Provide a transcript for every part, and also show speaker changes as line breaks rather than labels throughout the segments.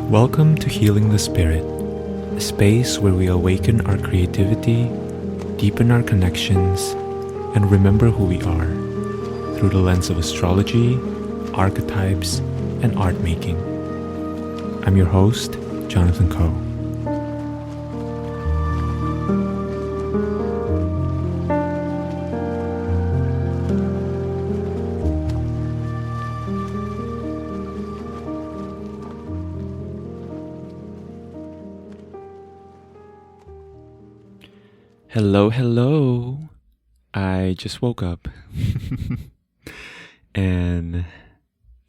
Welcome to Healing the Spirit, a space where we awaken our creativity, deepen our connections, and remember who we are through the lens of astrology, archetypes, and art making. I'm your host, Jonathan Coe. Hello. I just woke up. And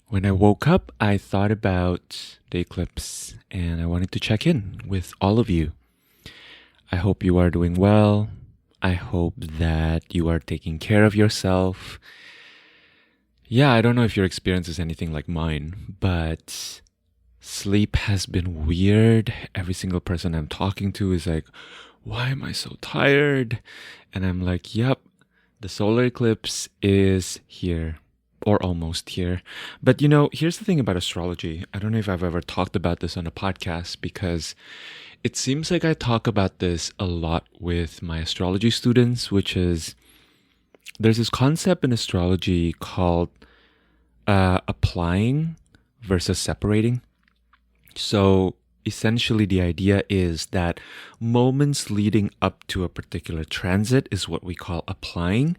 when I woke up, I thought about the eclipse and I wanted to check in with all of you. I hope you are doing well. I hope that you are taking care of yourself. Yeah, I don't know if your experience is anything like mine, but sleep has been weird. Every single person I'm talking to is like, why am I so tired? And I'm like, yep, the solar eclipse is here, or almost here. But here's the thing about astrology. I don't know if I've ever talked about this on a podcast because it seems like I talk about this a lot with my astrology students, which is there's this concept in astrology called applying versus separating. So essentially, the idea is that moments leading up to a particular transit is what we call applying.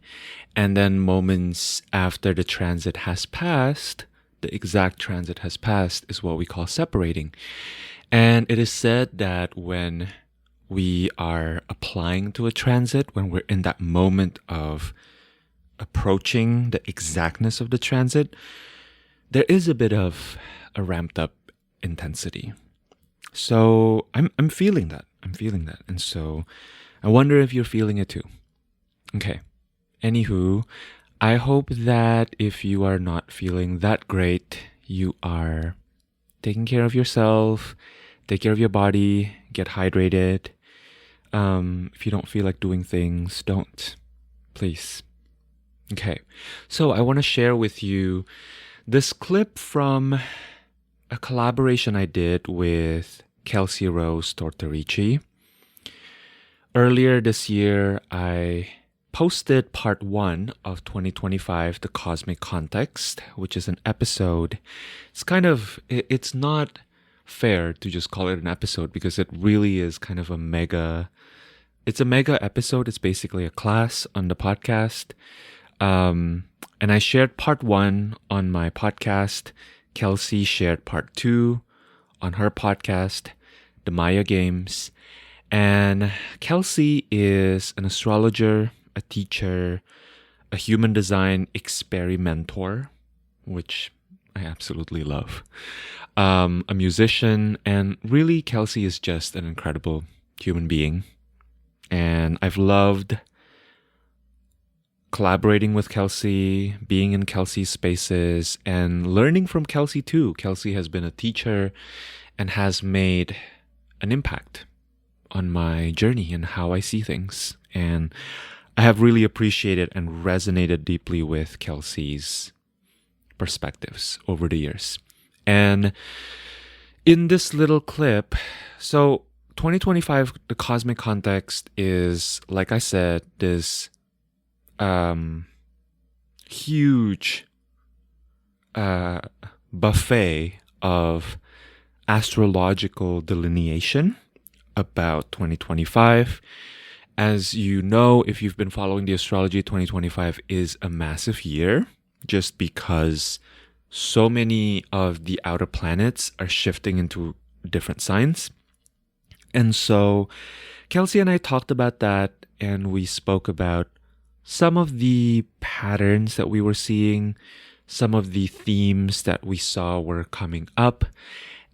And then moments after the transit has passed, the exact transit has passed, is what we call separating. And it is said that when we are applying to a transit, when we're in that moment of approaching the exactness of the transit, there is a bit of a ramped up intensity. So I'm feeling that. And so I wonder if you're feeling it too. Okay. Anywho, I hope that if you are not feeling that great, you are taking care of yourself, take care of your body, get hydrated. If you don't feel like doing things, don't. Please. Okay. So I want to share with you this clip from a collaboration I did with Kelsey Rose Tortorice. Earlier this year, I posted part 1 of 2025, The Cosmic Context, which is an episode. It's not fair to just call it an episode because it really is kind of it's a mega episode. It's basically a class on the podcast. And I shared part 1 on my podcast. Kelsey shared part 2 on her podcast, The Maya Games. And Kelsey is an astrologer, a teacher, a human design experiMentor, which I absolutely love, a musician, and really Kelsey is just an incredible human being. And I've loved collaborating with Kelsey, being in Kelsey's spaces, and learning from Kelsey too. Kelsey has been a teacher and has made an impact on my journey and how I see things. And I have really appreciated and resonated deeply with Kelsey's perspectives over the years. And in this little clip, so 2025, the cosmic context is, like I said, this huge buffet of astrological delineation about 2025. As you know, if you've been following the astrology, 2025 is a massive year just because so many of the outer planets are shifting into different signs. And so Kelsey and I talked about that, and we spoke about some of the patterns that we were seeing, some of the themes that we saw were coming up.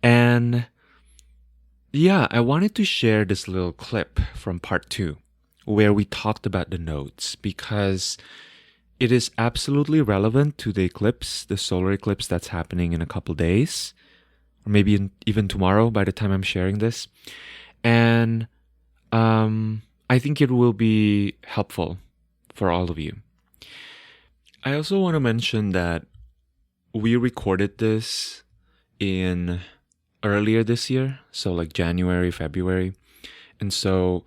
And yeah, I wanted to share this little clip from part 2 where we talked about the nodes because it is absolutely relevant to the eclipse, the solar eclipse that's happening in a couple days, or maybe even tomorrow by the time I'm sharing this. And I think it will be helpful for all of you. I also want to mention that we recorded this in earlier this year, so like January, February. And so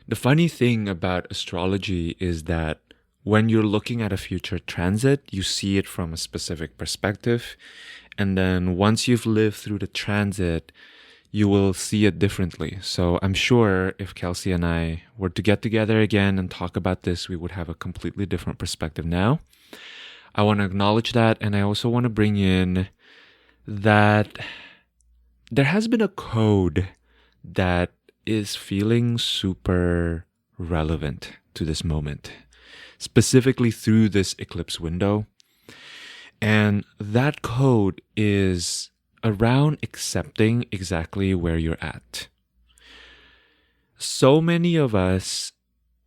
the funny thing about astrology is that when you're looking at a future transit, you see it from a specific perspective. And then once you've lived through the transit, you will see it differently. So I'm sure if Kelsey and I were to get together again and talk about this, we would have a completely different perspective now. I want to acknowledge that. And I also want to bring in that there has been a code that is feeling super relevant to this moment, specifically through this eclipse window. And that code is around accepting exactly where you're at. So many of us,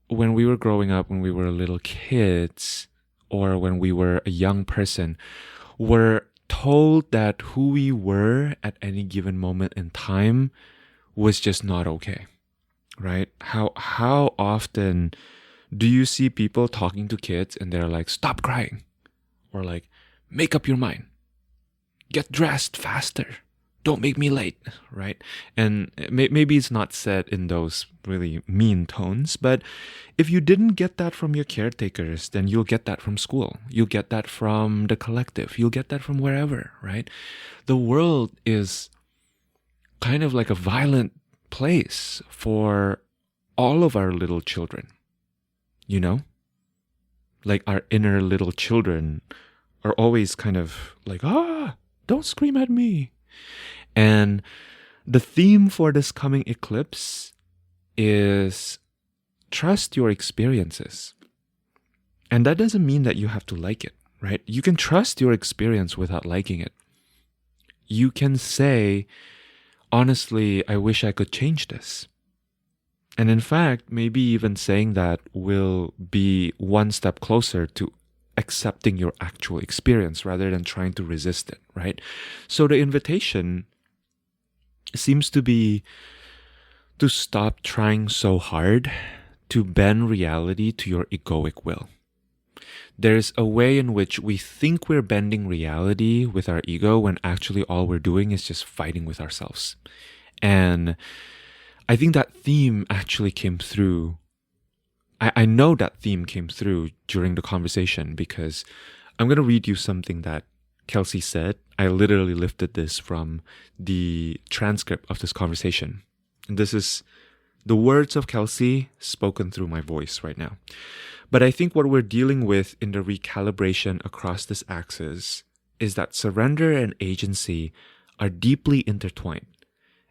when we were growing up, when we were little kids, or when we were a young person, were told that who we were at any given moment in time was just not okay, right? How often do you see people talking to kids and they're like, stop crying, or like, make up your mind, get dressed faster, don't make me late, right? And maybe it's not said in those really mean tones, but if you didn't get that from your caretakers, then you'll get that from school. You'll get that from the collective. You'll get that from wherever, right? The world is kind of like a violent place for all of our little children, you know? Like our inner little children are always kind of like, don't scream at me. And the theme for this coming eclipse is trust your experiences. And that doesn't mean that you have to like it, right? You can trust your experience without liking it. You can say, honestly, I wish I could change this. And in fact, maybe even saying that will be one step closer to accepting your actual experience rather than trying to resist it, right? So the invitation seems to be to stop trying so hard to bend reality to your egoic will. There's a way in which we think we're bending reality with our ego when actually all we're doing is just fighting with ourselves. And I think that theme actually came through. I know that theme came through during the conversation because I'm going to read you something that Kelsey said. I literally lifted this from the transcript of this conversation. And this is the words of Kelsey spoken through my voice right now. But I think what we're dealing with in the recalibration across this axis is that surrender and agency are deeply intertwined.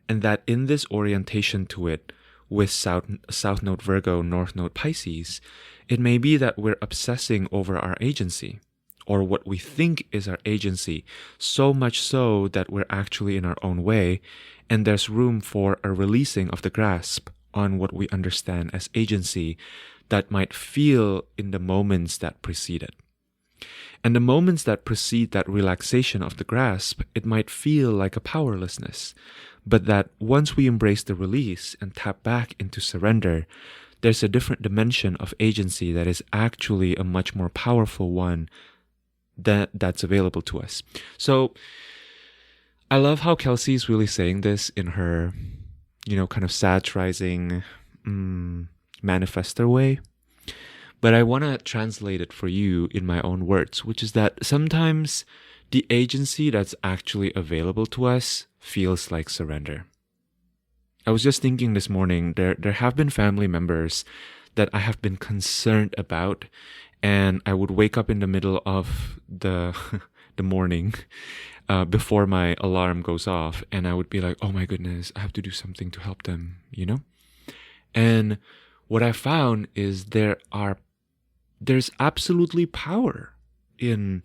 And that in this orientation to it, with South Node Virgo, North Node Pisces, it may be that we're obsessing over our agency, or what we think is our agency, so much so that we're actually in our own way, and there's room for a releasing of the grasp on what we understand as agency that might feel in the moments that precede it. And the moments that precede that relaxation of the grasp, it might feel like a powerlessness. But that once we embrace the release and tap back into surrender, there's a different dimension of agency that is actually a much more powerful one that's available to us. So I love how Kelsey is really saying this in her, kind of satirizing manifestor way. But I want to translate it for you in my own words, which is that sometimes the agency that's actually available to us feels like surrender. I was just thinking this morning, there have been family members that I have been concerned about, and I would wake up in the middle of the morning before my alarm goes off, and I would be like, oh my goodness, I have to do something to help them, And what I found is there's absolutely power in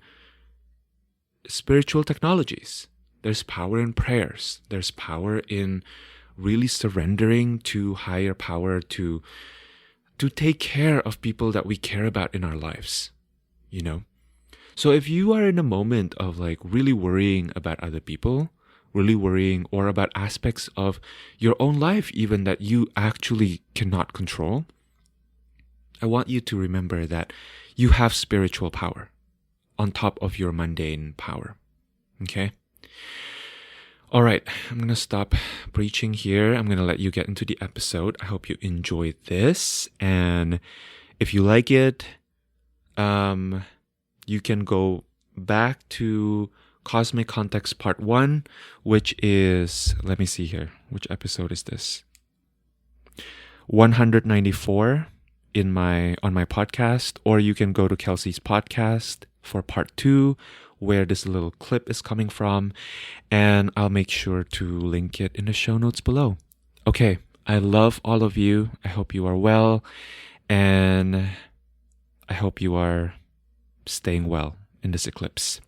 spiritual technologies. There's power in prayers. There's power in really surrendering to higher power to take care of people that we care about in our lives, So if you are in a moment of like really worrying about other people, really worrying or about aspects of your own life even that you actually cannot control, I want you to remember that you have spiritual power on top of your mundane power. Okay? All right, I'm gonna stop preaching here. I'm gonna let you get into the episode. I hope you enjoy this, and if you like it, um, you can go back to Cosmic Context Part 1, which is, let me see here, which episode is this? 194 in my on my podcast, or you can go to Kelsey's podcast for part 2, where this little clip is coming from, and I'll make sure to link it in the show notes below. Okay, I love all of you. I hope you are well, and I hope you are staying well in this eclipse.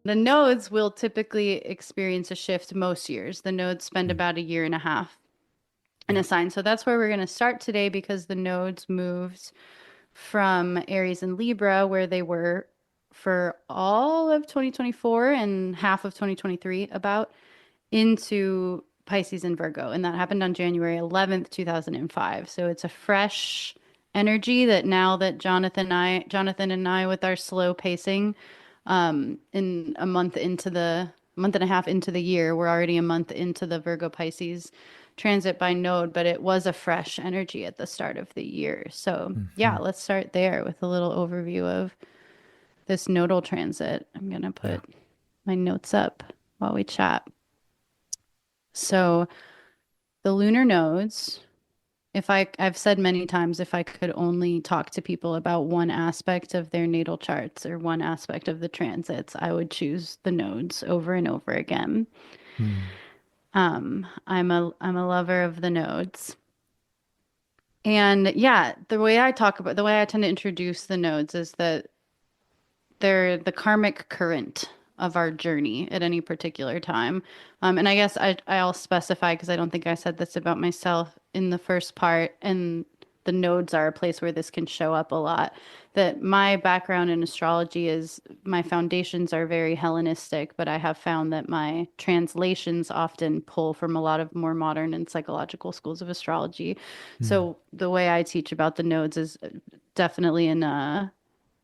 The nodes will typically experience a shift most years. The nodes spend about a year and a half in a sign. So that's where we're going to start today, because the nodes moved from Aries and Libra, where they were for all of 2024 and half of 2023, about, into Pisces and Virgo. And that happened on January 11th, 2005. So it's a fresh energy that now that Jonathan and I, with our slow pacing, in a month and a half into the year, we're already a month into the Virgo Pisces transit by node, but it was a fresh energy at the start of the year. So yeah,
Mhm.
let's start there with a little overview of this nodal transit. I'm gonna
Yeah.
put my notes up while we chat. So the lunar nodes, I've said many times, if I could only talk to people about one aspect of their natal charts or one aspect of the transits, I would choose the nodes over and over again.
Mm.
I'm a lover of the nodes. And yeah, the way I tend to introduce the nodes is that they're the karmic current of our journey at any particular time. And I guess I'll specify, because I don't think I said this about myself in the first part, and the nodes are a place where this can show up a lot. That my background in astrology is, my foundations are very Hellenistic, but I have found that my translations often pull from a lot of more modern and psychological schools of astrology.
Mm.
So the way I teach about the nodes is definitely in an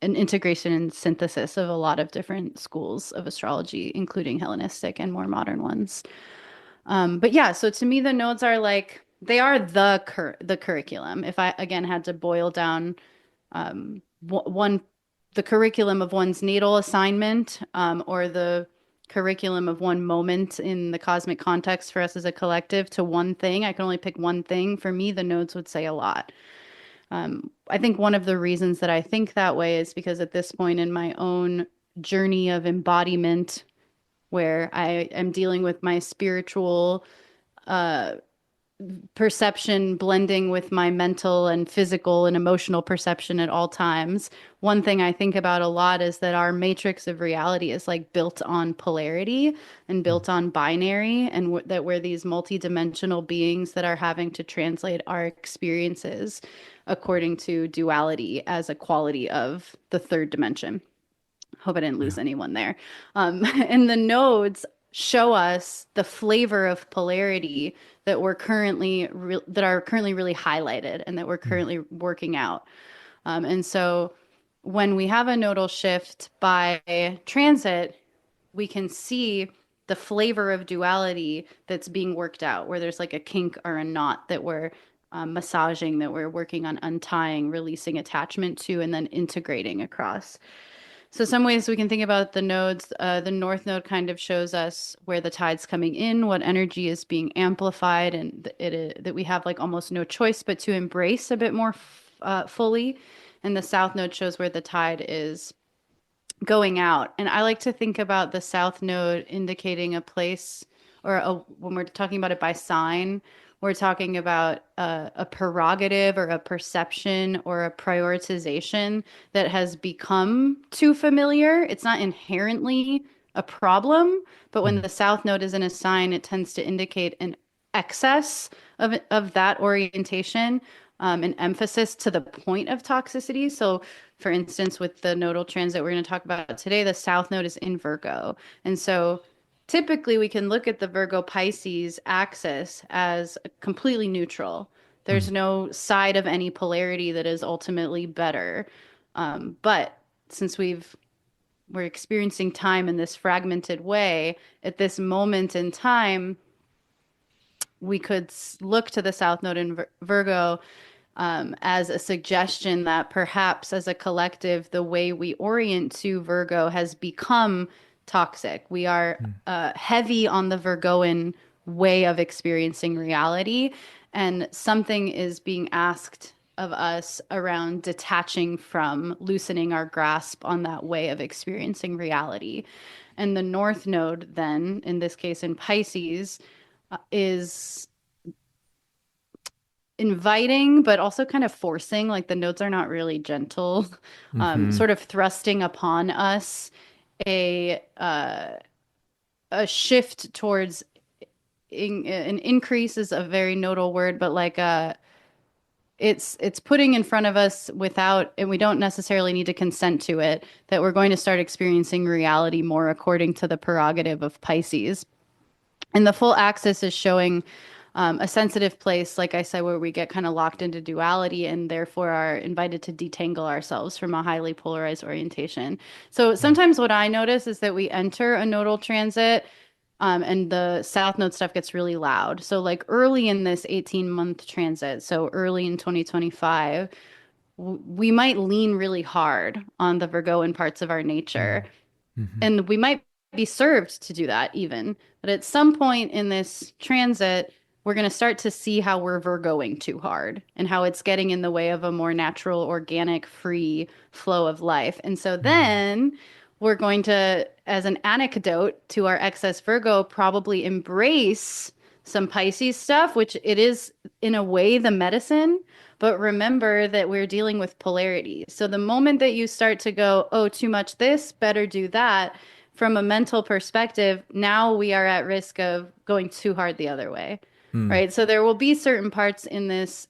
integration and synthesis of a lot of different schools of astrology, including Hellenistic and more modern ones. But yeah, so to me, the nodes are like, they are the curriculum. If I again had to boil down one the curriculum of one's natal assignment, or the curriculum of one moment in the cosmic context for us as a collective, to one thing, I can only pick one thing. For me, the nodes would say a lot. I think one of the reasons that I think that way is because at this point in my own journey of embodiment, where I am dealing with my spiritual uh, perception blending with my mental and physical and emotional perception at all times, one thing I think about a lot is that our matrix of reality is like built on polarity and
Mm.
built on binary, and that we're these multidimensional beings that are having to translate our experiences according to duality as a quality of the third dimension. Hope I didn't
Yeah.
lose anyone there. And the nodes show us the flavor of polarity that that are currently really highlighted and that we're
Mm.
currently working out. And so when we have a nodal shift by transit, we can see the flavor of duality that's being worked out, where there's like a kink or a knot that we're massaging, that we're working on untying, releasing attachment to, and then integrating across. So some ways we can think about the nodes. The north node kind of shows us where the tide's coming in, what energy is being amplified, and that we have like almost no choice but to embrace a bit more fully. And the south node shows where the tide is going out. And I like to think about the south node indicating a place, when we're talking about it by sign, we're talking about a prerogative or a perception or a prioritization that has become too familiar. It's not inherently a problem, but when
Mm.
the south node is in a sign, it tends to indicate an excess of that orientation, an emphasis to the point of toxicity. So For instance, with the nodal transit we're going to talk about today, the South Node is in Virgo. And so typically we can look at the Virgo Pisces axis as completely neutral. There's
Mm.
no side of any polarity that is ultimately better. But since we're experiencing time in this fragmented way, at this moment in time, we could look to the South Node in Virgo as a suggestion that perhaps as a collective, the way we orient to Virgo has become toxic. We are
Mm.
heavy on the Virgoan way of experiencing reality, and something is being asked of us around detaching from loosening our grasp on that way of experiencing reality. And the North Node, then, in this case in Pisces, is inviting, but also kind of forcing. Like the nodes are not really gentle,
Mm-hmm.
sort of thrusting upon us a shift towards an increase is a very nodal word, but like it's putting in front of us without, and we don't necessarily need to consent to it, that we're going to start experiencing reality more according to the prerogative of Pisces. And the full axis is showing a sensitive place, like I said, where we get kind of locked into duality and therefore are invited to detangle ourselves from a highly polarized orientation. So sometimes what I notice is that we enter a nodal transit and the South Node stuff gets really loud. So, like early in this 18-month transit, so early in 2025, we might lean really hard on the Virgoan parts of our nature,
Mm-hmm.
and we might be served to do that even. But at some point in this transit, we're going to start to see how we're Virgoing too hard and how it's getting in the way of a more natural, organic, free flow of life. And so then we're going to, as an anecdote to our excess Virgo, probably embrace some Pisces stuff, which it is in a way the medicine. But remember that we're dealing with polarity. So the moment that you start to go, oh, too much this, better do that, from a mental perspective, now we are at risk of going too hard the other way,
Mm.
right? So there will be certain parts in this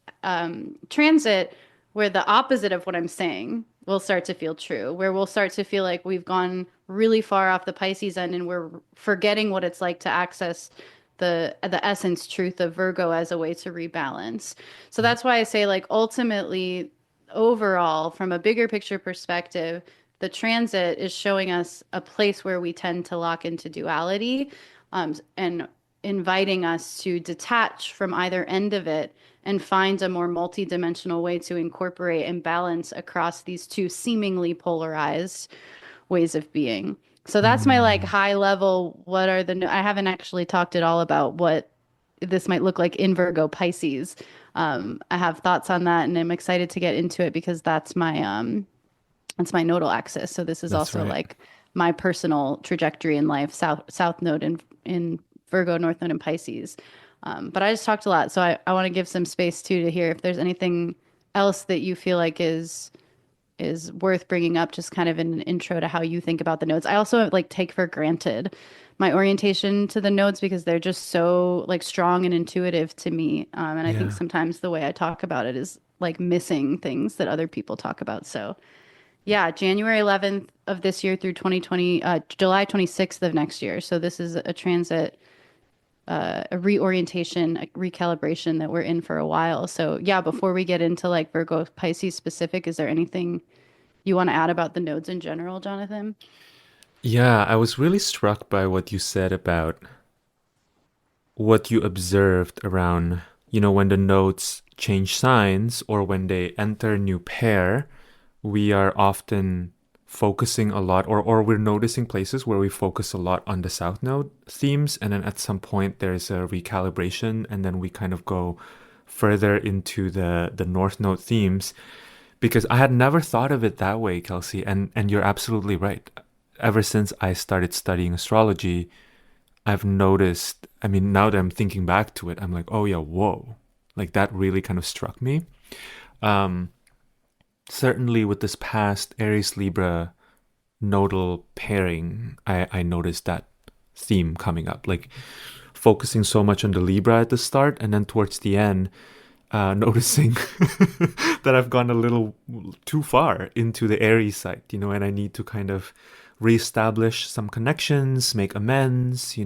transit where the opposite of what I'm saying will start to feel true, where we'll start to feel like we've gone really far off the Pisces end and we're forgetting what it's like to access the essence truth of Virgo as a way to rebalance. So that's why I say like ultimately overall from a bigger picture perspective, the transit is showing us a place where we tend to lock into duality, and inviting us to detach from either end of it and find a more multidimensional way to incorporate and balance across these two seemingly polarized ways of being. So that's my like
Mm.
high level. What are I haven't actually talked at all about what this might look like in Virgo Pisces. I have thoughts on that and I'm excited to get into it because that's my nodal axis. So this is
That's
also
right.
like my personal trajectory in life, south node in Virgo, north node in Pisces. But I just talked a lot, so I want to give some space too to hear if there's anything else that you feel like is worth bringing up, just kind of in an intro to how you think about the nodes. I also like take for granted my orientation to the nodes because they're just so like strong and intuitive to me. And I think
Yeah.
sometimes the way I talk about it is like missing things that other people talk about. So yeah, January 11th of this year through 2020, July 26th of next year. So this is a transit, a reorientation, a recalibration that we're in for a while. So yeah, before we get into like Virgo Pisces specific, is there anything you want to add about the nodes in general, Jonathan?
Yeah, I was really struck by what you said about what you observed around, when the nodes change signs or when they enter a new pair, we are often focusing a lot, or we're noticing places where we focus a lot on the South Node themes. And then at some point, there's a recalibration, and then we kind of go further into the North Node themes. Because I had never thought of it that way, Kelsey. And you're absolutely right. Ever since I started studying astrology, I've noticed, I mean, now that I'm thinking back to it, I'm like, oh yeah, whoa. Like that really kind of struck me. Um, Certainly with this past Aries Libra nodal pairing, I noticed that theme coming up. Like focusing so much on the Libra at the start, and then towards the end, noticing that I've gone a little too far into the Aries side, and I need to kind of reestablish some connections, make amends,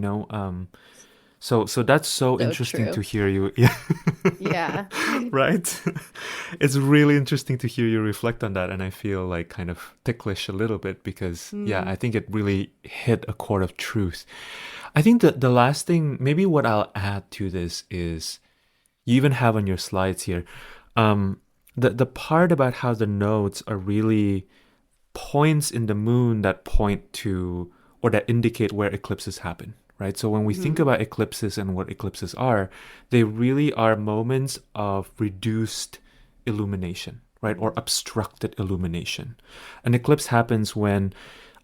so that's so
So
interesting to
true.
hear you. Yeah.
Yeah.
Right? It's really interesting to hear you reflect on that, and I feel like kind of ticklish a little bit because yeah,
Mm,
I think it really hit a chord of truth. I think that the last thing, maybe what I'll add to this is you even have on your slides here, um, the part about how the nodes are really points in the moon that point to or that indicate where eclipses happen, right? So when we think
mhm,
about eclipses and what eclipses are, they really are moments of reduced illumination, right? Or
mhm,
obstructed illumination. An eclipse happens when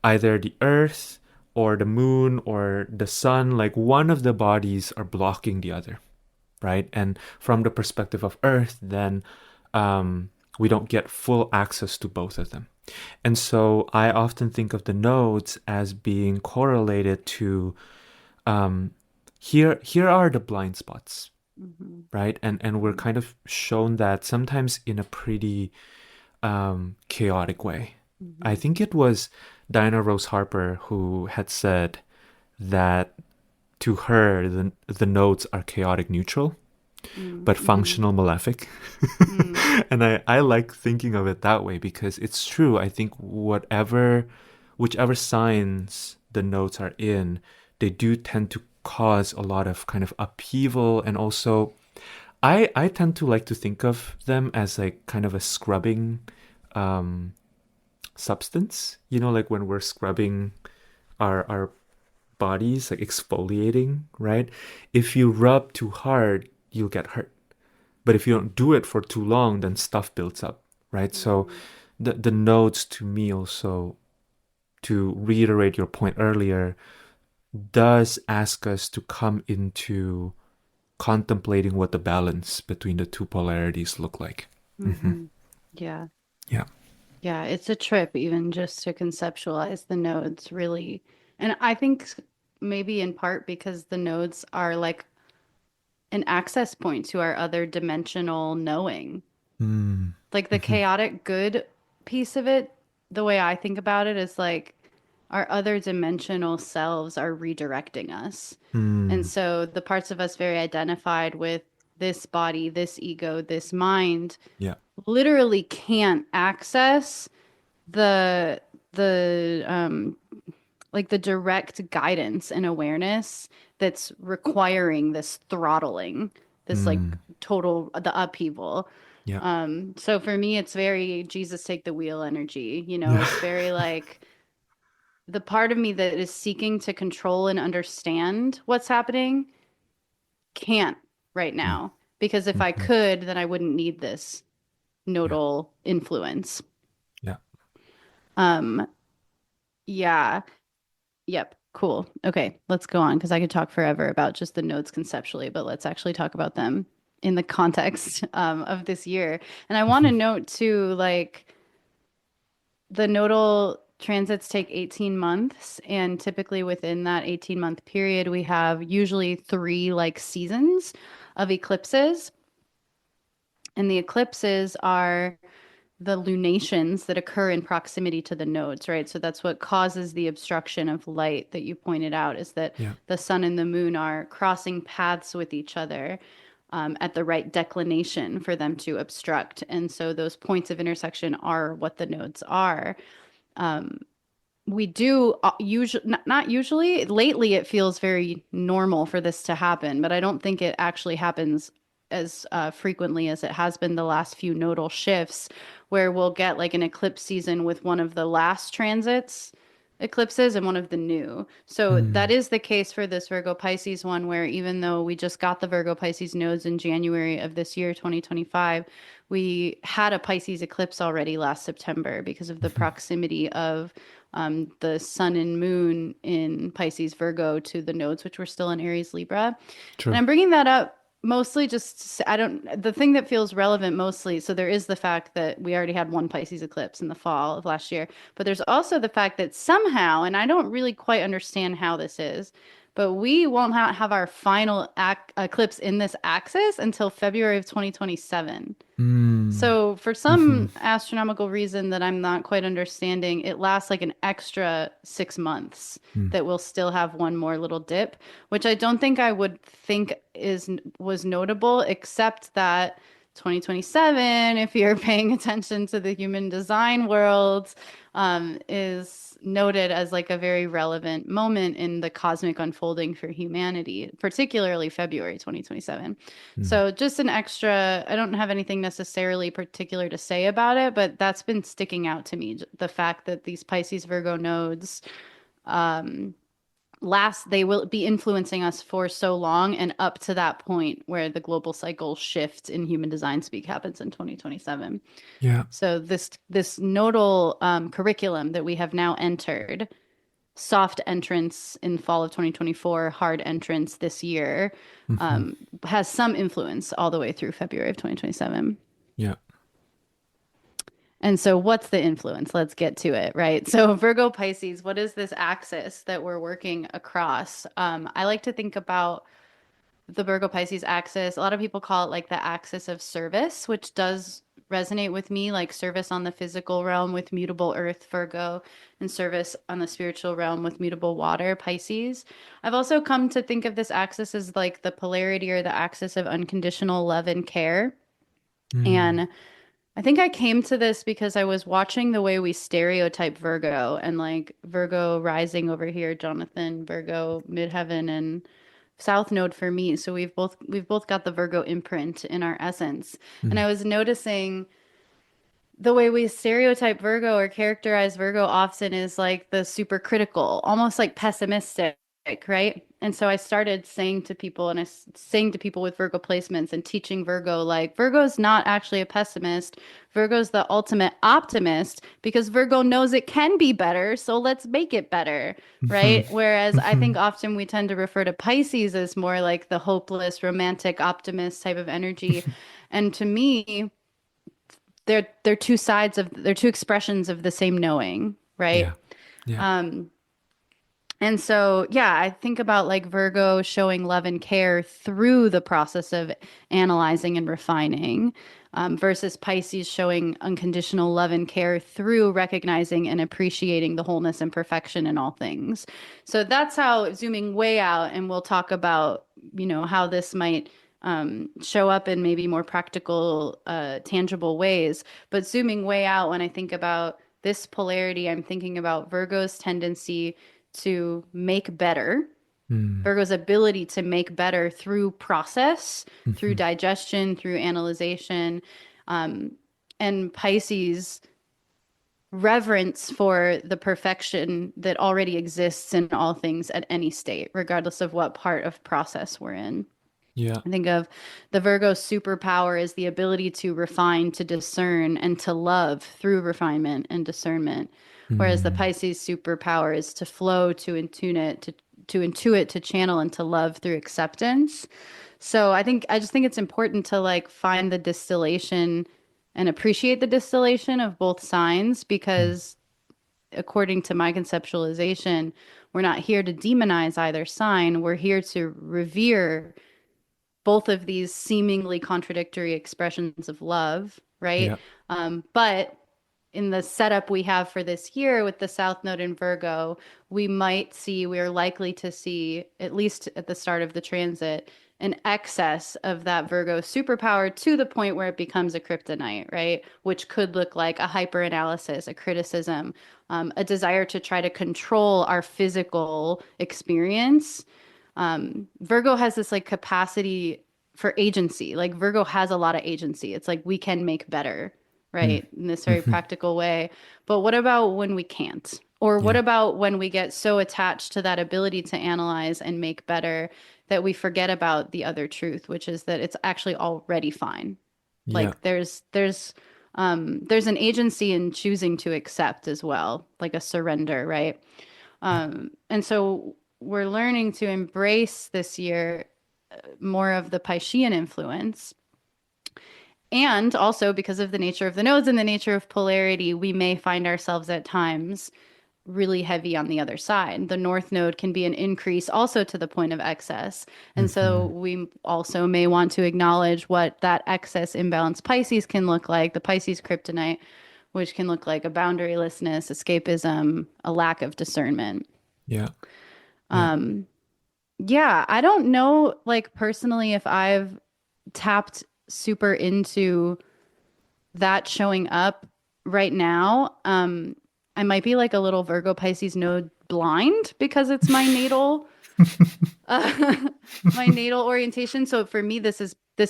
either the earth or the moon or the sun, like one of the bodies are blocking the other, right? And from the perspective of Earth, then we don't get full access to both of them. And so I often think of the nodes as being correlated to um, here are the blind spots,
mhm,
right? And we're
mhm,
kind of shown that sometimes in a pretty chaotic way. I
mhm,
think it was Diana Rose Harper who had said that to her the nodes are chaotic neutral
mm,
but
mhm,
functional malefic.
mm,
And I like thinking of it that way because it's true. I think whichever signs the nodes are in, they do tend to cause a lot of kind of upheaval. And also I tend to like to think of them as like kind of a scrubbing um substance, like when we're scrubbing our bodies, like exfoliating, right? If you rub too hard, you'll get hurt. But if you don't do it for too long, then stuff builds up, right? So
mhm,
the nodes to me also, to reiterate your point earlier, does ask us to come into contemplating what the balance between the two polarities look like. Hmm.
mhm. Yeah.
Yeah.
Yeah, it's a trip even just to conceptualize the nodes, really. And I think maybe in part because the nodes are like an access point to our other dimensional knowing.
Mm.
Like the
Hmm.
chaotic good piece of it, the way I think about it is like our other dimensional selves are redirecting us. And
Mm.
so the parts of us very identified with this body, this ego, this mind
Yeah.
literally can't access the like the direct guidance and awareness that's requiring this throttling, this like
Mm.
total the upheaval.
Yeah.
So for me it's very Jesus take the wheel energy,
Yeah.
it's very like the part of me that is seeking to control and understand what's happening can't right
Mm.
now because if I
Hmm.
could then I wouldn't need this
Yeah.
nodal influence.
Yeah.
um yeah. Yep. Cool. Okay, let's go on because I could talk forever about just the nodes conceptually, but let's actually talk about them in the context of this year. And I want to
Hmm.
note too, like the nodal transits take 18 months, and typically within that 18-month period, we have usually three like seasons of eclipses. And the eclipses are the lunations that occur in proximity to the nodes, right? So that's what causes the obstruction of light that you pointed out is that
Yeah.
the sun and the moon are crossing paths with each other at the right declination for them to obstruct. And so those points of intersection are what the nodes are. We do usually not usually lately it feels very normal for this to happen, but I don't think it actually happens as frequently as it has been the last few nodal shifts where we'll get like an eclipse season with one of the last transits eclipses and one of the new. So that
Mm.
is the case for this Virgo Pisces one where even though we just got the Virgo Pisces nodes in January of this year 2025, we had a Pisces eclipse already last September because of the
Hmm.
proximity of the sun and moon in Pisces Virgo to the nodes, which were still in Aries Libra. And
True.
I'm bringing that up mostly I don't, the thing that feels relevant mostly. So there is the fact that we already had one Pisces eclipse in the fall of last year, but there's also the fact that somehow, and I don't really quite understand how this is, but we won't have our final eclipse in this axis until February of 2027.
Mm.
So, for
Mm-hmm.
some astronomical reason that I'm not quite understanding, it lasts like an extra 6 months
Mm.
that we'll still have one more little dip, which I don't think I would think was notable, except that 2027, if you're paying attention to the human design world, is noted as like a very relevant moment in the cosmic unfolding for humanity, particularly February 2027.
Mm.
So just an extra, I don't have anything necessarily particular to say about it, but that's been sticking out to me. The fact that these Pisces Virgo nodes they will be influencing us for so long and up to that point where the global cycle shift in human design speak happens in 2027.
Yeah.
So this nodal curriculum that we have now entered, soft entrance in fall of 2024, hard entrance this year,
Mm-hmm.
has some influence all the way through February of 2027.
Yeah.
And so, what's the influence? Let's get to it, right? So, Virgo Pisces, what is this axis that we're working across? I like to think about the Virgo Pisces axis. A lot of people call it like the axis of service, which does resonate with me, like service on the physical realm with mutable earth, Virgo, and service on the spiritual realm with mutable water, Pisces. I've also come to think of this axis as like the polarity or the axis of unconditional love and care.
Mm.
And I think I came to this because I was watching the way we stereotype Virgo and like Virgo rising over here, Jonathan, Virgo midheaven and South Node for me. So we've both got the Virgo imprint in our essence. And
Mm.
I was noticing the way we stereotype Virgo or characterize Virgo often is like the super critical, almost like pessimistic, right? And so I started saying to people, and saying to people with Virgo placements and teaching Virgo, like Virgo's not actually a pessimist. Virgo's the ultimate optimist because Virgo knows it can be better. So let's make it better,
Mm-hmm.
right? Whereas I
Mm-hmm.
think often we tend to refer to Pisces as more like the hopeless, romantic, optimist type of energy. And to me, they're two expressions of the same knowing, right?
Yeah. Yeah.
Um, and so, yeah, I think about like Virgo showing love and care through the process of analyzing and refining, versus Pisces showing unconditional love and care through recognizing and appreciating the wholeness and perfection in all things. So that's how zooming way out, and we'll talk about, how this might show up in maybe more practical, tangible ways. But zooming way out, when I think about this polarity, I'm thinking about Virgo's tendency to make better,
Mm.
Virgo's ability to make better through process, through
Mm-hmm.
digestion, through analyzation, um, and Pisces reverence for the perfection that already exists in all things at any state, regardless of what part of process we're in.
Yeah.
I think of the Virgo superpower as the ability to refine, to discern, and to love through refinement and discernment. Whereas the
Mm.
Pisces superpower is to flow, to intune it, to intuit, to channel, and to love through acceptance. So I just think it's important to like find the distillation and appreciate the distillation of both signs
Mm.
because according to my conceptualization, we're not here to demonize either sign. We're here to revere both of these seemingly contradictory expressions of love, right?
Yeah.
But in the setup we have for this year with the South Node in Virgo, we are likely to see, at least at the start of the transit, an excess of that Virgo superpower to the point where it becomes a kryptonite, right? Which could look like a hyperanalysis, a criticism, a desire to try to control our physical experience. Virgo has this like capacity for agency. Like Virgo has a lot of agency. It's like we can make better,
Mm.
right? In this very
Mm-hmm.
practical way. But what about when we can't? Or what
Yeah.
about when we get so attached to that ability to analyze and make better that we forget about the other truth, which is that it's actually already fine.
Yeah.
Like there's an agency in choosing to accept as well, like a surrender, right?
Yeah.
And so we're learning to embrace this year more of the Piscean influence. And also because of the nature of the nodes and the nature of polarity, we may find ourselves at times really heavy on the other side. The North Node can be an increase also to the point of excess. And so
Mm-hmm.
we also may want to acknowledge what that excess imbalance Pisces can look like, the Pisces kryptonite, which can look like a boundarylessness, escapism, a lack of discernment.
Yeah. Yeah.
Um, yeah, I don't know, like personally, if I've tapped super into that showing up right now. I might be like a little Virgo Pisces node blind because it's my natal uh, my natal orientation. So for me, this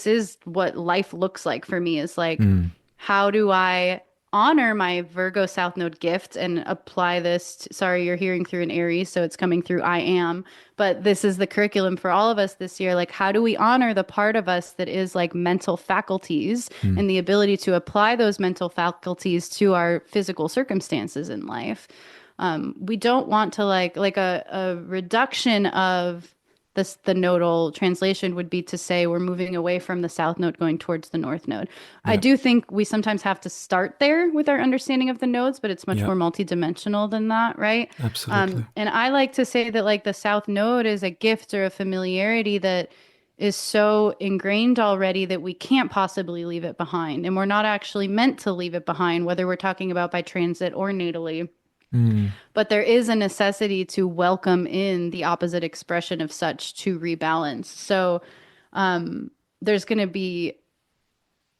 is what life looks like for me is like,
Mm.
how do I honor my Virgo South Node gift and apply this sorry, you're hearing through an Aries, so it's coming through I am. But this is the curriculum for all of us this year. Like, how do we honor the part of us that is like mental faculties
Mm.
and the ability to apply those mental faculties to our physical circumstances in life? We don't want to like a reduction of this, the nodal translation would be to say we're moving away from the south node going towards the north node. I
Yeah.
do think we sometimes have to start there with our understanding of the nodes, but it's much
Yeah.
more multidimensional than that, right?
Absolutely.
And I like to say that like the south node is a gift or a familiarity that is so ingrained already that we can't possibly leave it behind. And we're not actually meant to leave it behind, whether we're talking about by transit or natally.
Mm.
But there is a necessity to welcome in the opposite expression of such to rebalance. So there's going to be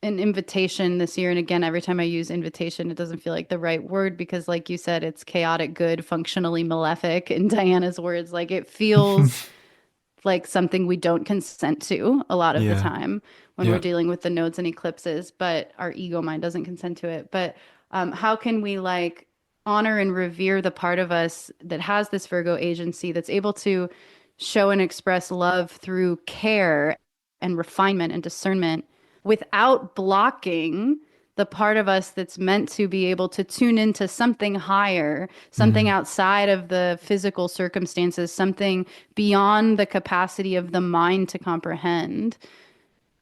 an invitation this year. And again, every time I use invitation, it doesn't feel like the right word because, like you said, it's chaotic good, functionally malefic. In Diana's words, like it feels like something we don't consent to a lot of the
Yeah.
time when we're
Yeah.
dealing with the nodes and eclipses, but our ego mind doesn't consent to it. But how can we like honor and revere the part of us that has this Virgo agency that's able to show and express love through care and refinement and discernment without blocking the part of us that's meant to be able to tune into something higher, something
Mm.
outside of the physical circumstances, something beyond the capacity of the mind to comprehend,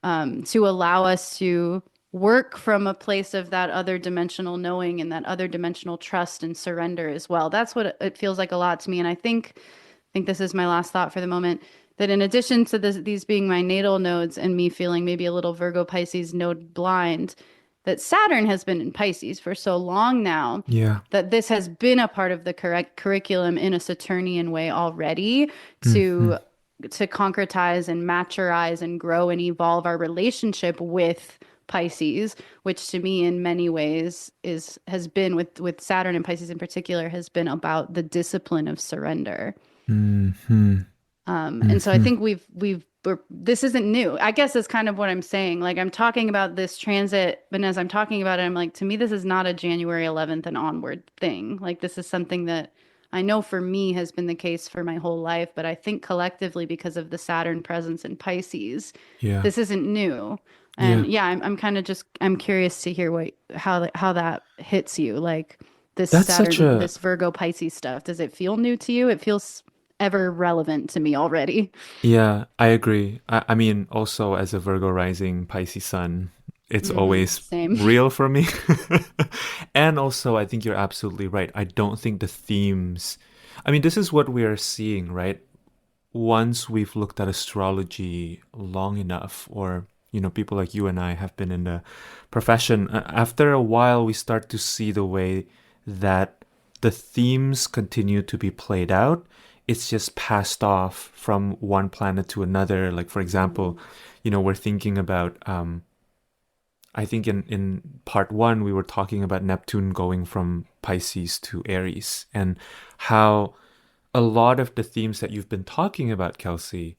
to allow us to work from a place of that other dimensional knowing and that other dimensional trust and surrender as well. That's what it feels like a lot to me. And I think this is my last thought for the moment, that in addition to these being my natal nodes and me feeling maybe a little Virgo Pisces node blind, that Saturn has been in Pisces for so long now
Yeah.
that this has been a part of the correct curriculum in a Saturnian way already
Mm-hmm.
to concretize and maturize and grow and evolve our relationship with Pisces, which to me in many ways is has been with Saturn and Pisces in particular has been about the discipline of surrender.
Mm-hmm.
And so I
Mm-hmm.
think this isn't new. I guess that's kind of what I'm saying. Like I'm talking about this transit, but as I'm talking about it, I'm like, to me, this is not a January 11th and onward thing. Like this is something that I know for me has been the case for my whole life, but I think collectively because of the Saturn presence in Pisces,
Yeah.
this isn't new.
Yeah.
And yeah, I'm kind of just I'm curious to hear how that hits you. Like this
That's such
Saturn,
a
this Virgo Pisces stuff. Does it feel new to you? It feels ever relevant to me already.
Yeah, I agree. I mean, also as a Virgo rising Pisces sun, it's always
Same.
real for me. And also, I think you're absolutely right. I don't think the themes, I mean, this is what we are seeing, right? Once we've looked at astrology long enough, or, people like you and I have been in the profession, after a while, we start to see the way that the themes continue to be played out. It's just passed off from one planet to another. Like, for example,
Mhm.
we're thinking about, I think in part one, we were talking about Neptune going from Pisces to Aries and how a lot of the themes that you've been talking about, Kelsey,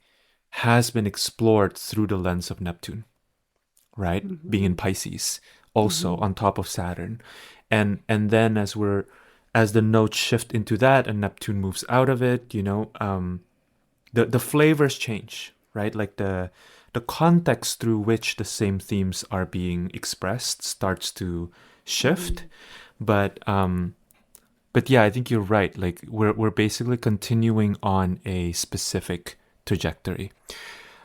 has been explored through the lens of Neptune, right? Being in
Mhm.
Pisces, also
Mhm.
on top of Saturn. And then as the nodes shift into that and Neptune moves out of it, the flavors change, right? Like the context through which the same themes are being expressed starts to shift.
Mhm.
But yeah, I think you're right. Like we're basically continuing on a specific trajectory.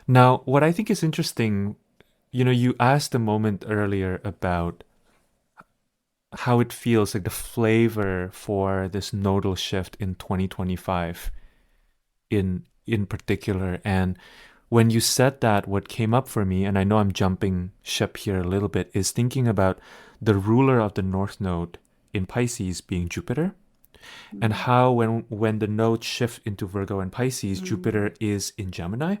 Now, what I think is interesting, you asked a moment earlier about how it feels, like the flavor for this nodal shift in 2025 in particular. And when you said that, what came up for me, and I know I'm jumping ship here a little bit, is thinking about the ruler of the North Node in Pisces being Jupiter, and
Mm.
how when the nodes shift into Virgo and Pisces,
Mm.
Jupiter is in Gemini.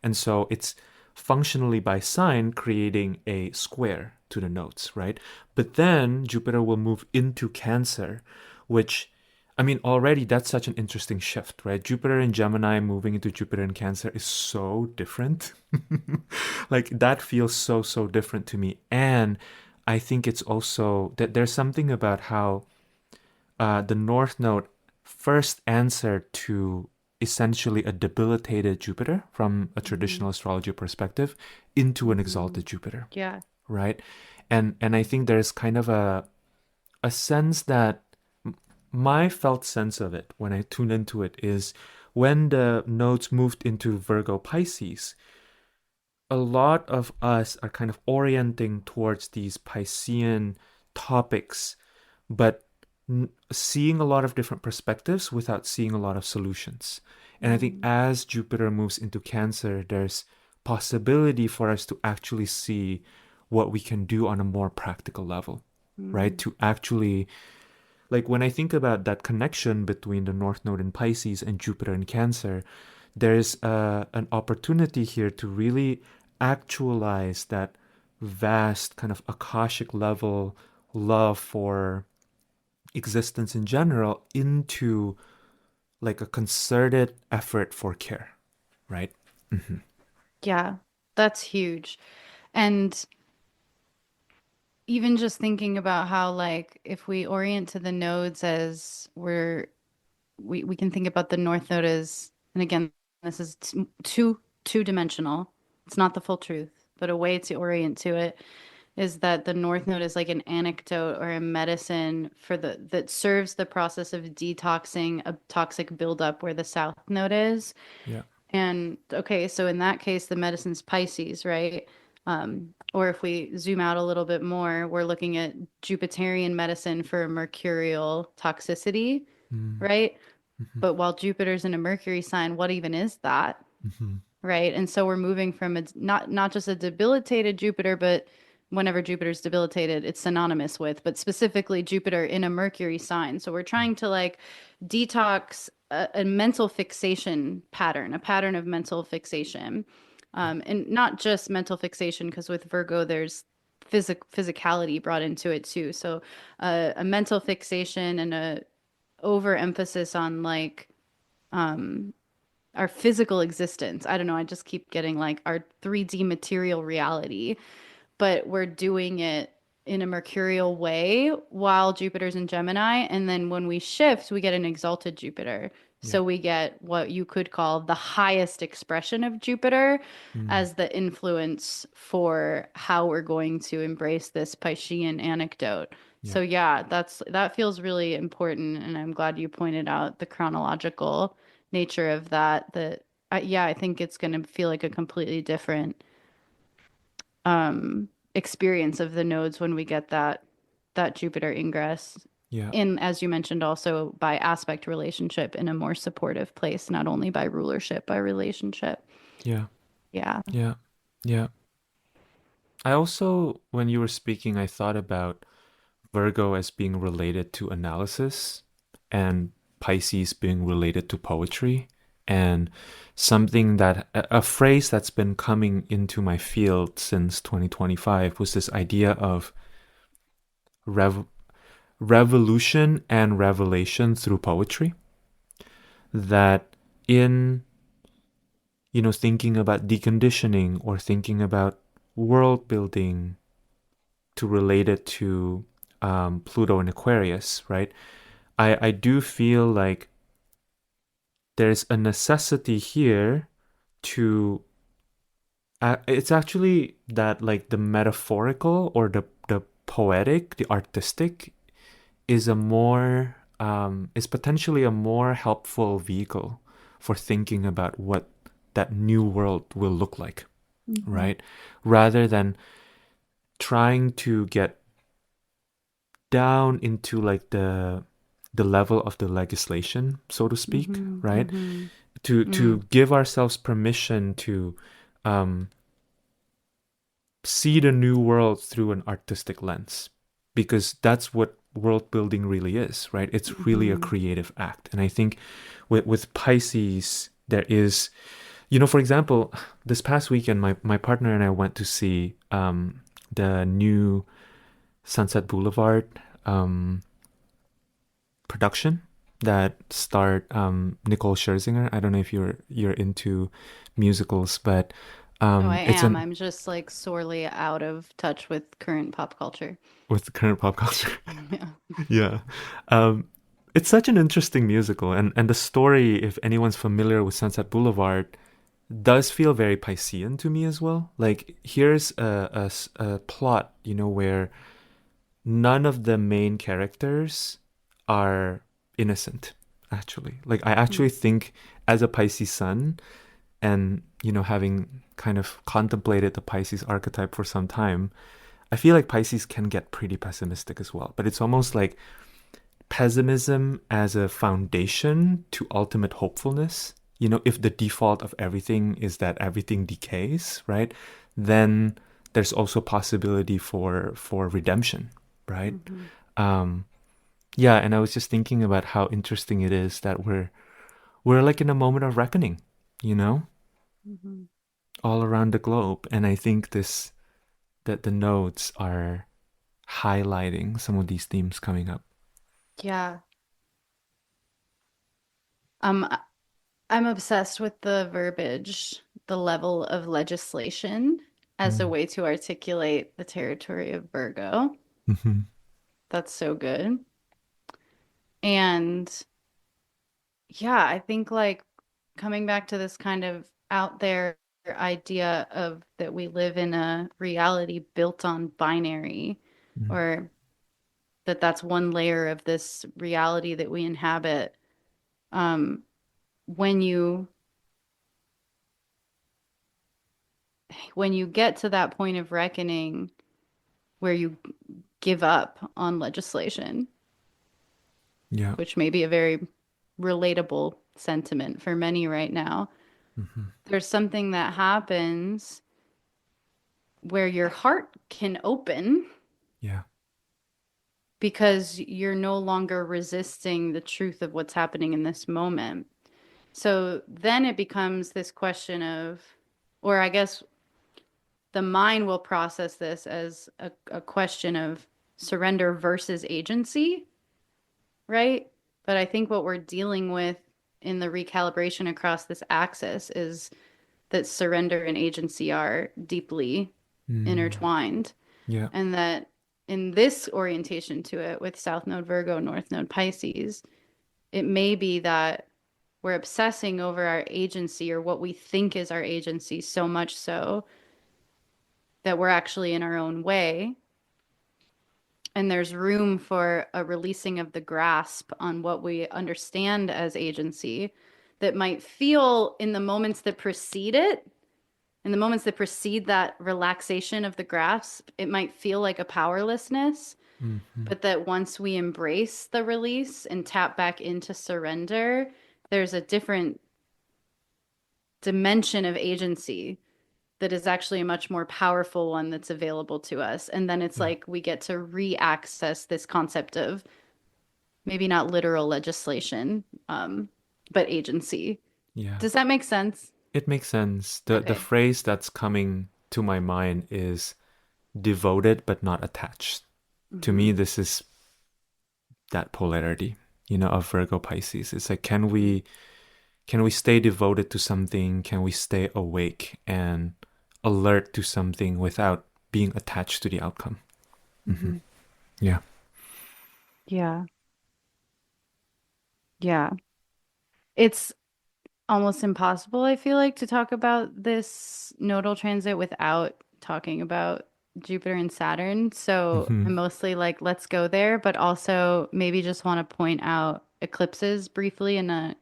And so it's functionally by sign creating a square to the nodes, right? But then Jupiter will move into Cancer, which, I mean, already that's such an interesting shift, right? Jupiter in Gemini moving into Jupiter in Cancer is so different. Like that feels so, so different to me. And I think it's also that there's something about how the North Node first answered to essentially a debilitated Jupiter from a
Mhm.
traditional astrology perspective into an
Mhm.
exalted Jupiter,
Yeah.
right? And I think there's kind of a sense that my felt sense of it when I tune into it is when the nodes moved into Virgo Pisces, a lot of us are kind of orienting towards these Piscean topics, but seeing a lot of different perspectives without seeing a lot of solutions. And I think
Mm.
as Jupiter moves into Cancer, there's possibility for us to actually see what we can do on a more practical level, right?
Mm.
To actually, like when I think about that connection between the North Node in Pisces and Jupiter in Cancer, there's an opportunity here to really actualize that vast kind of Akashic level love for existence in general into like a concerted effort for care, right? Mm-hmm.
Yeah, that's huge. And even just thinking about how, like, if we orient to the nodes as we can think about the North Node as, and again, this is two-dimensional. It's not the full truth, but a way to orient to it is that the North Node is like an anecdote or a medicine for the that serves the process of detoxing a toxic buildup where the South Node is.
Yeah.
And okay, so in that case, the medicine's Pisces, right? Or if we zoom out a little bit more, we're looking at Jupiterian medicine for mercurial toxicity, right?
Mm-hmm.
But while Jupiter's in a Mercury sign, what even is that?
Mm-hmm.
Right? And so we're moving from a not just a debilitated Jupiter, but whenever Jupiter's debilitated, it's synonymous with, but specifically Jupiter in a Mercury sign. So we're trying to like detox a mental fixation pattern, a pattern of mental fixation. And not just mental fixation, because with Virgo, there's physicality brought into it too. So a mental fixation and a overemphasis on like our physical existence. I don't know. I just keep getting like our 3D material reality, but we're doing it in a mercurial way while Jupiter's in Gemini. And then when we shift, we get an exalted Jupiter.
Yeah.
So we get what you could call the highest expression of Jupiter
Mm.
as the influence for how we're going to embrace this Piscean anecdote.
Yeah.
So yeah, that feels really important, and I'm glad you pointed out the chronological nature of that. Yeah, I think it's going to feel like a completely different experience of the nodes when we get that Jupiter ingress.
Yeah.
In, as you mentioned, also by aspect relationship in a more supportive place, not only by rulership, by relationship.
Yeah.
Yeah.
Yeah. Yeah. I also, when you were speaking, I thought about Virgo as being related to analysis and Pisces being related to poetry. And something that a phrase that's been coming into my field since 2025 was this idea of rev- revolution and revelation through poetry. That in, thinking about deconditioning or thinking about world building to relate it to Pluto and Aquarius, right? I do feel like there's a necessity here to it's actually that like the metaphorical or the poetic, the artistic is a more is potentially a more helpful vehicle for thinking about what that new world will look like,
Mhm.
right? Rather than trying to get
down into like the level of the legislation, so to speak,
Mm-hmm.
right?
Mm-hmm.
To give ourselves permission to um, see the new world through an artistic lens, because that's what world building really is, right? It's really a
Mm-hmm.
creative act. And I think with Pisces, there is, for example, this past weekend, my partner and I went to see the new Sunset Boulevard um, production that starred Nicole Scherzinger. I don't know if you're into musicals, but
Oh, I
it's
am.
an
I'm just like sorely out of touch with current pop culture.
with the current pop culture.
Yeah.
Yeah. Um, it's such an interesting musical, and the story, if anyone's familiar with Sunset Boulevard, does feel very Piscean to me as well. Like here's a plot, where none of the main characters are innocent, actually. Like I actually think as a Pisces sun, and having kind of contemplated the Pisces archetype for some time, I feel like Pisces can get pretty pessimistic as well. But it's almost like pessimism as a foundation to ultimate hopefulness. If the default of everything is that everything decays, right? Then there's also possibility for redemption, right?
Mm-hmm.
Um, yeah, and I was just thinking about how interesting it is that we're like in a moment of reckoning, you know,
Mm-hmm.
all around the globe. And I think that the nodes are highlighting some of these themes coming up.
Yeah. Um, I'm obsessed with the verbiage, the level of legislation as a
Mm.
way to articulate the territory of Virgo.
Mm-hmm.
That's so good. And yeah, I think like coming back to this kind of out there idea of that we live in a reality built on binary,
Mm.
or that that's one layer of this reality that we inhabit. Um, when you get to that point of reckoning where you give up on legislation,
Yeah.
which may be a very relatable sentiment for many right now,
Mm-hmm.
there's something that happens where your heart can open
Yeah.
because you're no longer resisting the truth of what's happening in this moment. So then it becomes this question of, or I guess the mind will process this as a question of surrender versus agency, right? But I think what we're dealing with in the recalibration across this axis is that surrender and agency are deeply
Mm.
intertwined.
Yeah.
And that in this orientation to it with South Node Virgo, North Node Pisces, it may be that we're obsessing over our agency or what we think is our agency so much so that we're actually in our own way. And there's room for a releasing of the grasp on what we understand as agency that might feel in the moments that precede it, in the moments that precede that relaxation of the grasp, it might feel like a powerlessness.
Mm-hmm.
But that once we embrace the release and tap back into surrender, there's a different dimension of agency that is actually a much more powerful one that's available to us. And then it's
Yeah.
like we get to re-access this concept of maybe not literal legislation, but agency.
Yeah.
Does that make sense?
It makes sense. The
Okay.
phrase that's coming to my mind is devoted but not attached. To me,
Mm-hmm.
this is that polarity, of Virgo Pisces. It's like
Mm-hmm.
can we stay devoted to something? Can we stay awake and alert to something without being attached to the outcome? Hmm.
Mm-hmm.
Yeah.
Yeah. Yeah. It's almost impossible, I feel like, to talk about this nodal transit without talking about Jupiter and Saturn. So
Hmm.
I'm mostly like, let's go there, but also maybe just want to point out eclipses briefly in a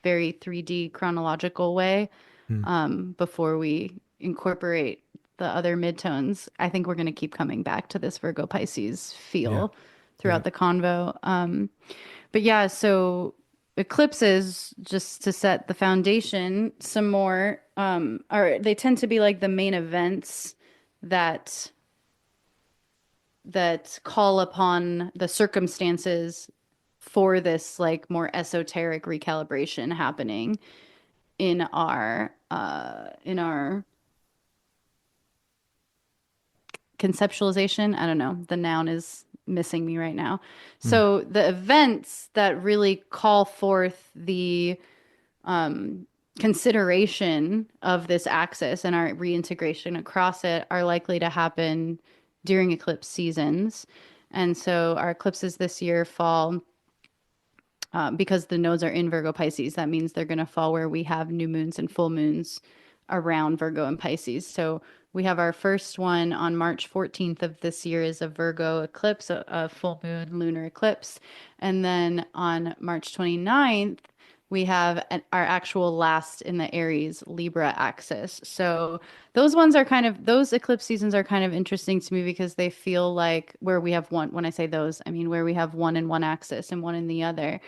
very 3D chronological way,
Mm.
before we incorporate the other midtones. I think we're going to keep coming back to this Virgo Pisces
Yeah.
feel.
Yeah.
throughout the convo. But yeah, so eclipses, just to set the foundation some more, are they tend to be like the main events that call upon the circumstances for this like more esoteric recalibration happening in our conceptualization. I don't know. The noun is missing me right now.
Mm.
So the events that really call forth the consideration of this axis and our reintegration across it are likely to happen during eclipse seasons. And so our eclipses this year fall because the nodes are in Virgo Pisces. That means they're going to fall where we have new moons and full moons around Virgo and Pisces. So we have our first one on March 14th of this year is a Virgo eclipse, a full moon lunar eclipse. And then on March 29th, we have our actual last in the Aries Libra axis. So those ones are kind of, those eclipse seasons are kind of interesting to me because they feel like where we have one, when I say those, I mean where we have one in one axis and one in the other,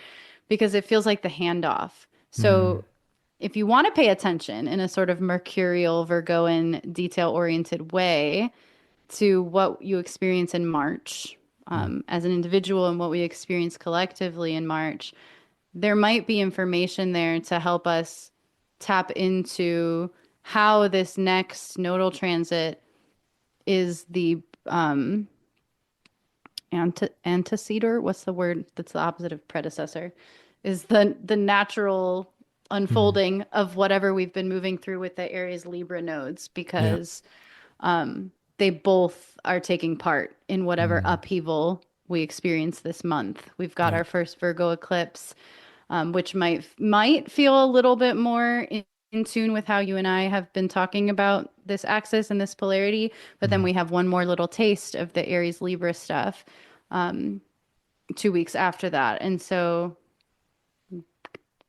because it feels like the handoff.
Mm.
So if you want to pay attention in a sort of mercurial, Virgoan, detail oriented way to what you experience in March
Mm.
as an individual and what we experience collectively in March, there might be information there to help us tap into how this next nodal transit is the antecedent. What's the word that's the opposite of predecessor? Is the natural
Mm.
unfolding of whatever we've been moving through with the Aries Libra nodes,
Yeah.
because they both are taking part in whatever
Mm.
upheaval we experience this month. We've got
Yeah.
our first Virgo eclipse, which might feel a little bit more in tune with how you and I have been talking about this axis and this polarity. But then
Mm.
we have one more little taste of the Aries Libra stuff 2 weeks after that. And so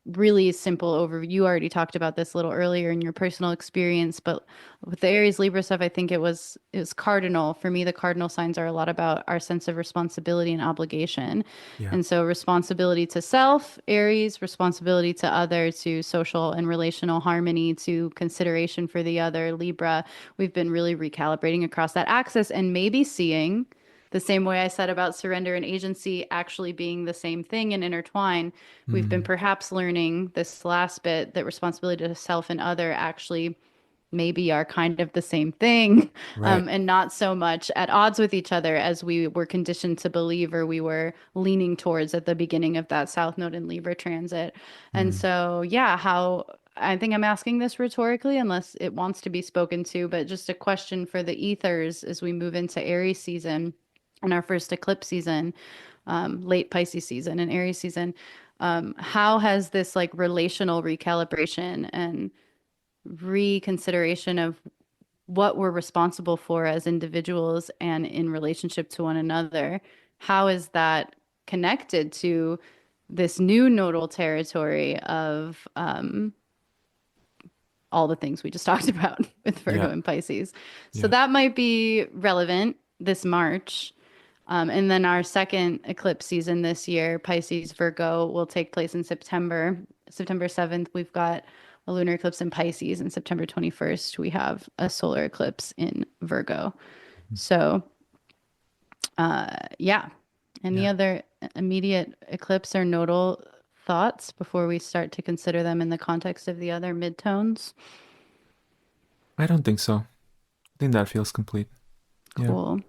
really simple overview. You already talked about this a little earlier in your personal experience, but with the Aries Libra stuff, I think it was cardinal. For me, the cardinal signs are a lot about our sense of responsibility and obligation.
Yeah.
And so responsibility to self, Aries, responsibility to other, to social and relational harmony, to consideration for the other, Libra. We've been really recalibrating across that axis and maybe seeing the same way I said about surrender and agency actually being the same thing and intertwine. We've been
Mm.
perhaps learning this last bit that responsibility to self and other actually maybe are kind of the same thing,
Right.
and not so much at odds with each other as we were conditioned to believe or we were leaning towards at the beginning of that South Node in Libra transit. And
Mm.
so, yeah, how I think I'm asking this rhetorically, unless it wants to be spoken to, but just a question for the ethers as we move into Aries season and our first eclipse season, late Pisces season and Aries season. How has this like relational recalibration and reconsideration of what we're responsible for as individuals and in relationship to one another, how is that connected to this new nodal territory of all the things we just talked about with Virgo
Yeah.
and Pisces? So
Yeah.
that might be relevant this March. And then our second eclipse season this year, Pisces Virgo, will take place in September. September 7th, we've got a lunar eclipse in Pisces, and September 21st, we have a solar eclipse in Virgo. So, yeah. Any
Yeah.
other immediate eclipse or nodal thoughts before we start to consider them in the context of the other midtones?
I don't think so. I think that feels complete. Yeah.
Cool.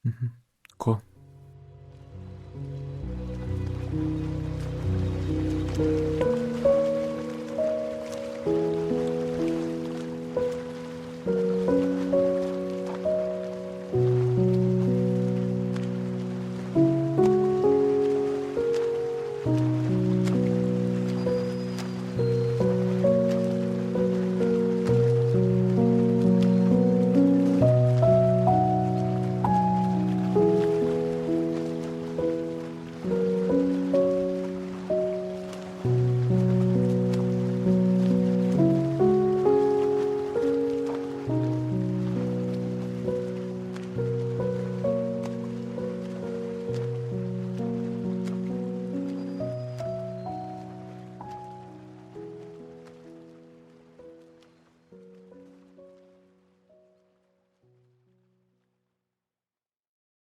Hmm. Cool.